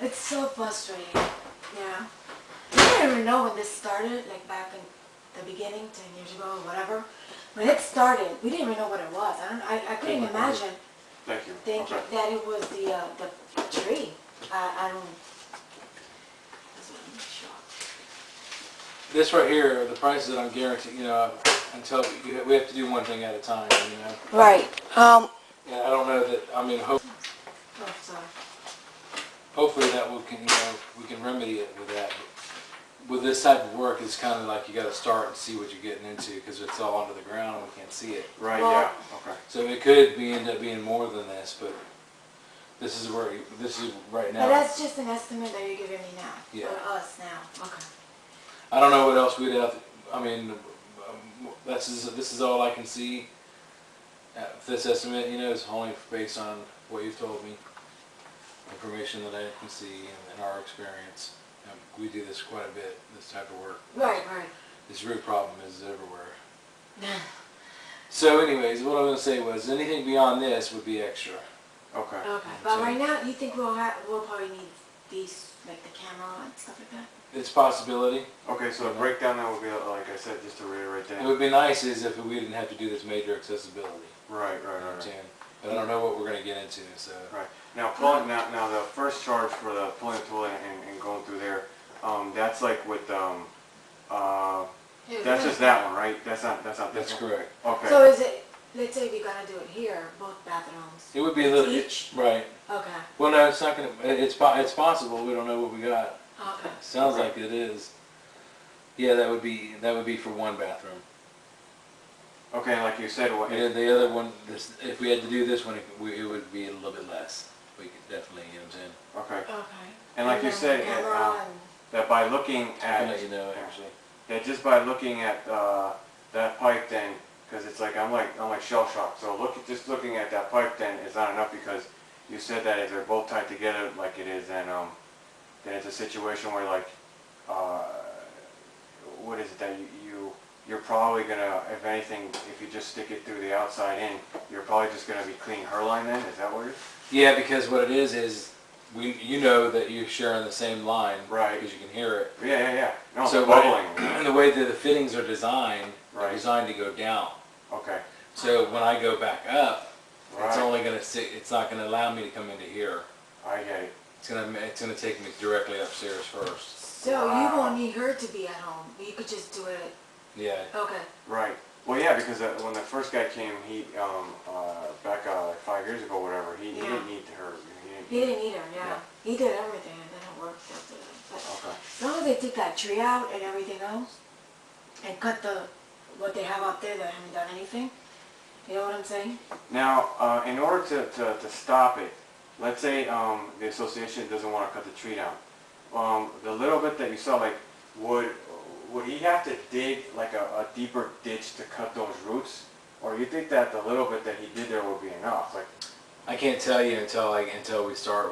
It's so frustrating. Yeah. I don't even know when this started, like back in the beginning, 10 years ago or whatever. When it started, we didn't even know what it was. I couldn't imagine. Thank you. Thinking that it was the tree. I don't. I'm shocked. This right here, the prices that I'm guaranteed, until we have to do one thing at a time, Right. And I don't know that. I mean, Oh, sorry. hopefully that we can remedy it with that. But with this type of work, it's kind of like you got to start and see what you're getting into because it's all under the ground and we can't see it. Right. Well, Yeah. Okay. So it could end up being more than this, but this is right now. But that's just an estimate that you're giving me now. Yeah. For us now. Okay. I don't know what else we'd have. I mean, this is all I can see. This estimate, is only based on what you've told me, information that I can see and our experience. We do this quite a bit, this type of work. Right. This root problem is everywhere. So anyways, what I was going to say was anything beyond this would be extra. Okay. Okay. But right now, you think we'll probably need these, like the camera and stuff like that? It's a possibility. Okay, so the breakdown that would be, like I said, just to reiterate that. It would be nice is if we didn't have to do this major accessibility. Right. But I don't know what we're going to get into, so. Right. Now, now the first charge for the pulling tool and going through there, that's like with that's just that one, right? That's not this That's one? correct. Okay. So is it? Let's say we're gonna do it here, both bathrooms. It would be a little Each? right. Okay. Well, no, it's not going to. It's possible. We don't know what we got. Okay. Sounds like it is. Yeah, that would be for one bathroom. Okay, like you said, what? And the other one, if we had to do this one, it would be a little bit less. We could definitely, what I'm saying. Okay. Okay. And like you then said, camera that by looking I'll at let you know actually. that just by looking at that pipe, then because it's like I'm like shell shocked. So just looking at that pipe then is not enough because you said that if they're both tied together like it is, then it's a situation where like what is it that you're probably gonna, if anything, if you just stick it through the outside in, you're probably just gonna be cleaning her line then. Is that what it is? Yeah, because what it is you know that you're sharing the same line, Right. Because you can hear it. Yeah. No, So the bubbling. and the way that the fittings are designed, they're Right. designed to go down. Okay. So when I go back up, it's Right. only going to sit. It's not going to allow me to come into here. I get it. It's gonna take me directly upstairs first. So Wow. you won't need her to be at home. You could just do it. Yeah. Okay. Right. Well, yeah, because when the first guy came, he back like 5 years ago, whatever, he didn't need her. He didn't need her. Yeah. Yeah. He did everything, and then it worked after that. But Okay. as long as they take that tree out and everything else, and cut what they have out there that haven't done anything. You know what I'm saying? Now, in order to stop it, let's say the association doesn't want to cut the tree down. The little bit that you saw, like, would he have to dig like a deeper ditch to cut those roots, or you think that the little bit that he did there would be enough? Like, I can't tell you until I start.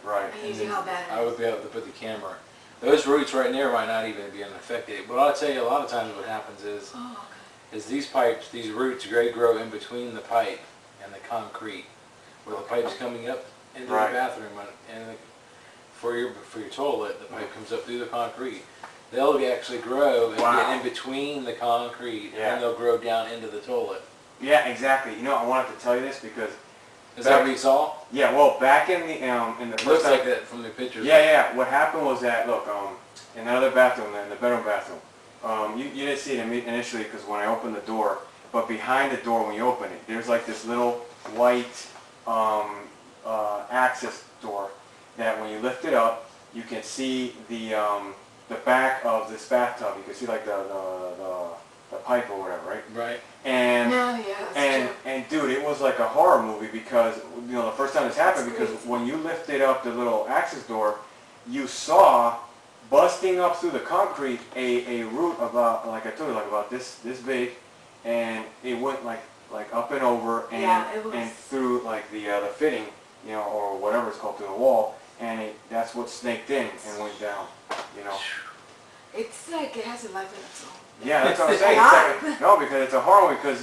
right. And you see how bad I it would be able to put the camera. Those roots right there might not even be unaffected. But I'll tell you, a lot of times what happens is Oh, okay. these pipes, these roots grow in between the pipe and the concrete, where the pipe's coming up into Right. the bathroom, and for your toilet, the pipe comes up through the concrete. They'll actually grow and Wow. get in between the concrete, Yeah. and then they'll grow down into the toilet. Yeah, exactly. You know, I wanted to tell you this because Is that what you saw? yeah, well, back in the It first looks time, like that from the pictures. yeah. What happened was that look, in the other bathroom, in the bedroom bathroom, you didn't see it initially because when I opened the door, but behind the door when you open it, there's like this little white access door that when you lift it up, you can see the back of this bathtub. You can see like the pipe or whatever, right? Right. And No, yeah, that's true. and dude, it was like a horror movie because the first time this happened, because when you lifted up the little access door, you saw busting up through the concrete a root about, like I told you, like about this big, and it went like up and over and Yeah, it was. and through like the fitting, or whatever it's called, through the wall, and that's what snaked in and went down, It's like it has a life of its own. Yeah, that's what I'm saying. It's It's like, no, because it's a horror movie because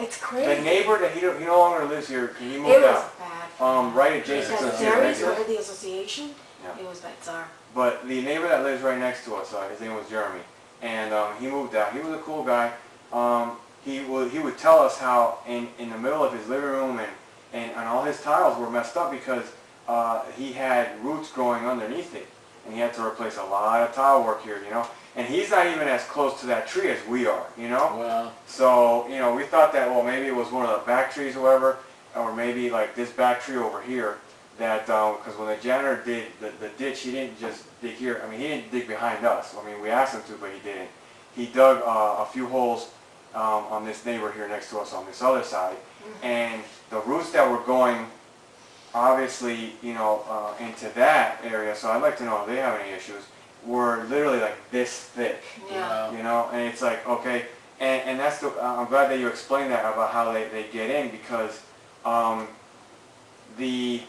It's crazy. the neighbor that he no longer lives here, he moved It was out. bad right adjacent to the Because theater. Terry's were the association, Yeah. it was by Tsar. But the neighbor that lives right next to us, his name was Jeremy, and he moved out. He was a cool guy. He would tell us how in the middle of his living room and all his tiles were messed up because he had roots growing underneath it, and he had to replace a lot of tile work here, you know. And he's not even as close to that tree as we are, you know. Wow. So you know, we thought that well maybe it was one of the back trees or whatever, or maybe like this back tree over here. That because when the janitor did the ditch, he didn't just dig here. I mean, he didn't dig behind us. I mean, we asked him to, but he didn't. He dug a few holes on this neighbor here next to us on this other side, and the roots that were going, obviously, you know, into that area. So I'd like to know if they have any issues. Were literally like this thick, Yeah. you know, and it's like okay, and that's the. I'm glad that you explained that about how they get in because the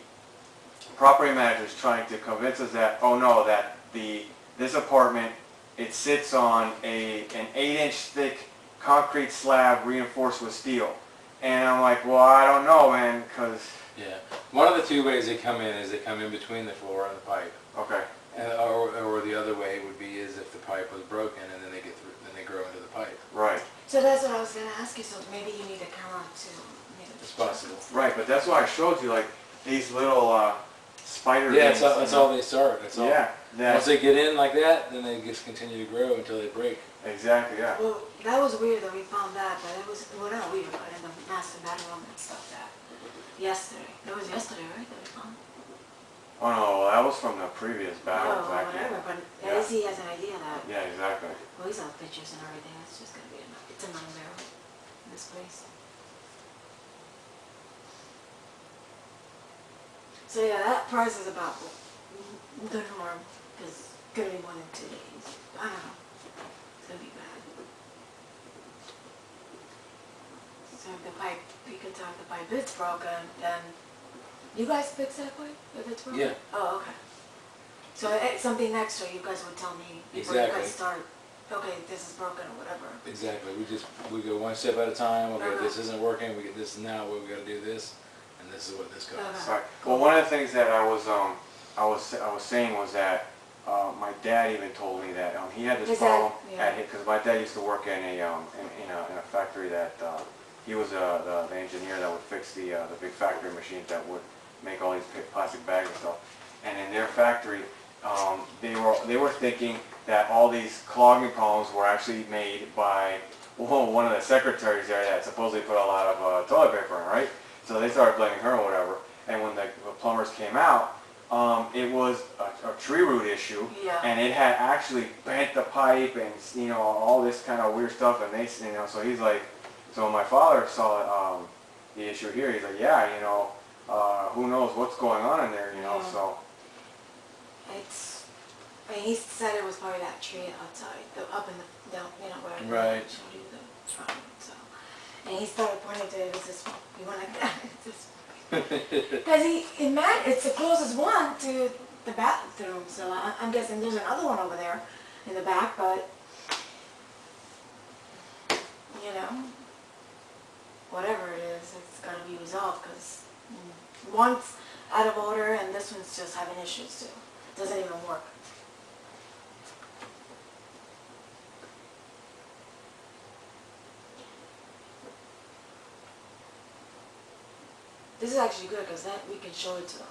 property manager is trying to convince us that oh no, that this apartment it sits on an 8-inch thick concrete slab reinforced with steel, and I'm like, well, I don't know, man, because Yeah. One of the two ways they come in is they come in between the floor and the pipe, okay, or the other way would be is if the pipe was broken and then they get through, then they grow into the pipe. right, So that's what I was gonna ask you, so maybe you need a camera to, you know. It's possible. right, but that's why I showed you like these little spider Yeah, things. that's all they start. That's all. Yeah, Once that, they get in like that, then they just continue to grow until they break. exactly, yeah. Well, that was weird that we found that, but it was, well, not weird, but in the master bedroom and stuff that, yesterday. It was yesterday, right, that we found? Oh no, that was from the previous battle Oh, back whatever, in. but at Yeah. least he has an idea that, Yeah, exactly. well, he's on pictures and everything, it's just gonna be, it's a nightmare, this place. So yeah, that price is about good for him, because it's gonna be more than 2 days. I don't know, it's gonna be bad. So if the pipe, you could tell if the pipe is broken, then, you guys fix that pipe if it's broken? Yeah. Oh, okay. So something extra, you guys would tell me before you Exactly. guys start, okay, this is broken or whatever. Exactly. We go one step at a time. Okay, Uh-huh. this isn't working. We get this now. We got to do this, and this is what this costs. Uh-huh. Right. Well, one of the things that I was saying was that my dad even told me that he had this Is that- problem yeah. because my dad used to work in a factory that he was the engineer that would fix the big factory machines that would make all these plastic bags and stuff. And in their factory, they were thinking that all these clogging problems were actually made by one of the secretaries there that supposedly put a lot of toilet paper in, right? So they started blaming her or whatever. And when the plumbers came out, it was a tree root issue, Yeah. and it had actually bent the pipe and all this kind of weird stuff. And they, so he's like, so when my father saw the issue here, he's like, yeah, who knows what's going on in there, Yeah. so. It's, I mean, he said it was probably that tree outside, up in the, down, where I Right. showed you the trunk, so. And he started pointing to it, it's this one, you went like that, it's this one. Because it's the closest one to the bathroom, so I'm guessing there's another one over there in the back, but, whatever it is, it's gotta be resolved, because one's out of order and this one's just having issues too. Doesn't even work. This is actually good because then we can show it to them.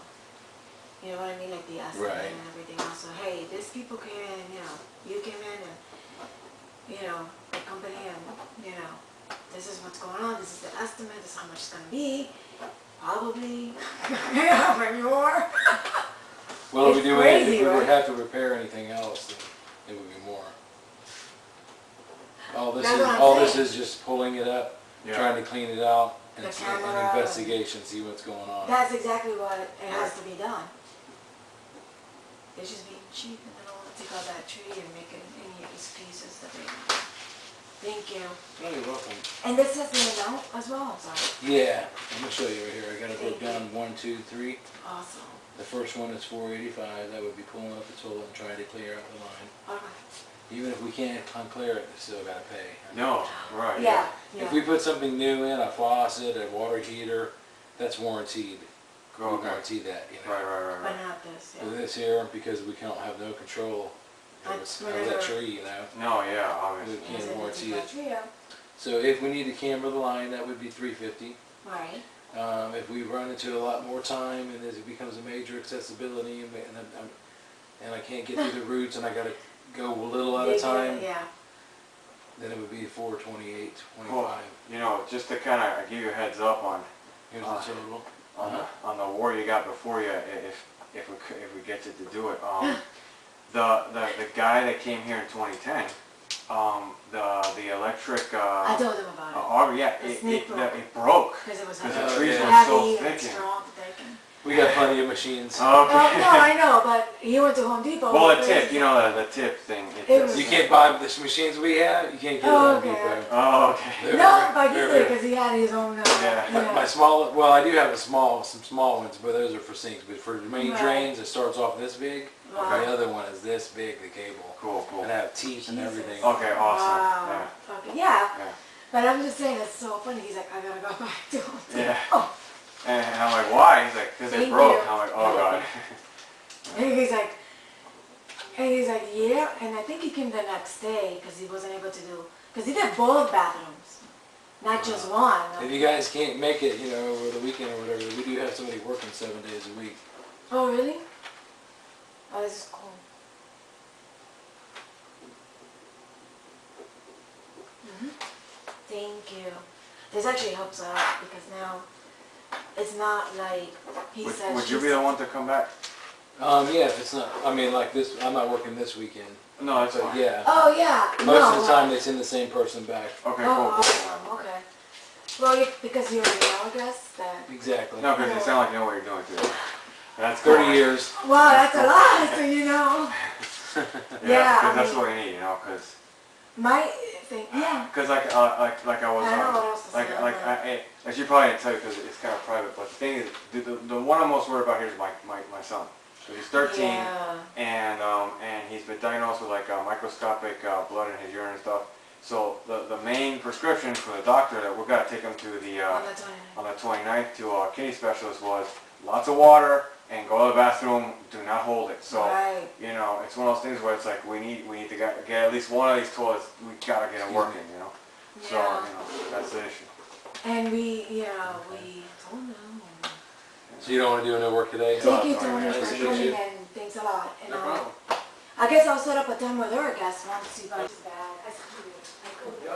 You know what I mean? Like the estimate Right. and everything else. So hey, these people came in, you came in and, the company and, this is what's going on, this is the estimate, this is how much it's gonna be. Probably, maybe more. Well, It's if we crazy, if we would right? have to repair anything else, then it would be more. That's what I'm All this saying. is just pulling it up, Yeah. trying to clean it out, and The it's camera an and- investigation, see what's going on. That's exactly what it has to be done. They're just being cheap and they don't want to take out that tree and make it any of these pieces that they want. Thank you. Oh, you're welcome. And this has the amount as well, I'm sorry. Yeah, I'm gonna show you right here. I got it broke Thank you. down 1, 2, 3. Awesome. The first one is 485. That would be pulling up the toilet and trying to clear out the line. Okay. Even if we can't unclear it, we still gotta pay. No, right. Yeah, If we put something new in, a faucet, a water heater, that's warranted We Okay. guarantee that, you know. Right. But not this, So yeah. this here, because we can't have no control That's of that whenever- tree, you know. No, yeah, We obviously. can't Is it warranty it. Yeah. So if we need to camber the line, that would be $350. Right. If we run into it a lot more time and it becomes a major accessibility and I can't get through the roots and I gotta go a little at a time, Yeah. then it would be $428, Well, $25. you know, just to kind of give you a heads up on Here's the total. on the war you got before you, if we get you to do it, the guy that came here in 2010, the electric I told him about it. auger, yeah, The snake broke. it broke Because it was because heavy. the trees yeah. were Heavy so and thick. strong, thick. And- We got plenty of machines. Oh, Okay. no, I know, but he went to Home Depot. Well, the with tip, his- you know, the tip thing. It was- You can't buy the machines we have. You can't get it Oh, at Home okay. Depot. Oh, okay. They're No, but he very- did because he had his own. Yeah. My small, well, I do have some small ones, but those are for sinks. But for the main Right. drains, it starts off this big. Wow. The other one is this big, the cable, Cool. and I have teeth and Jesus. everything. Okay, awesome. Wow. Okay. Yeah. Yeah. But I'm just saying, it's so funny. He's like, I gotta go back to Home Depot. Yeah. Oh. And I'm like, why? He's like, because it Thank broke. you. I'm like, oh god. And he's like, yeah. And I think he came the next day because he wasn't able to do, because he did both bathrooms, not just one. If you guys can't make it, you know, over the weekend or whatever, we do have somebody working 7 days a week. Oh, really? Oh, this is cool. Thank you. This actually helps out because now it's not like he says. Would you she be the said. one to come back? Yeah, if it's not, I mean, like this, I'm not working this weekend. No, that's But fine. yeah, Oh yeah. most no, of the time they send the same person back. Okay, Oh, cool. awesome. Okay. Well, because you already know, I guess that. Exactly. No, because you sound like you know what you're doing today. That's 30 cool. years. Wow, that's a lot. So you know, Yeah, because I that's mean- what you need, you know, because my thing. Yeah. like I was I don't know what else to say, but- I should probably didn't tell you because it's kind of private, but the thing is, the one I'm most worried about here is my son. So he's 13, Yeah. and he's been diagnosed with like microscopic blood in his urine and stuff. So the main prescription from the doctor that we've got to take him to the On the 29th. on the 29th to a kidney specialist was lots of water and go to the bathroom. Do not hold it. So Right. you know, it's one of those things where it's like we need to get at least one of these toilets. We gotta get it working. You know. So Yeah. you know that's the issue. And we told them. So you don't want to do no work today? Thank you, sorry, Tony, man. for Appreciate coming you. and thanks a lot. And, No problem. I guess I'll set up a time with her, I guess, once you guys. Bad. I could. Yeah,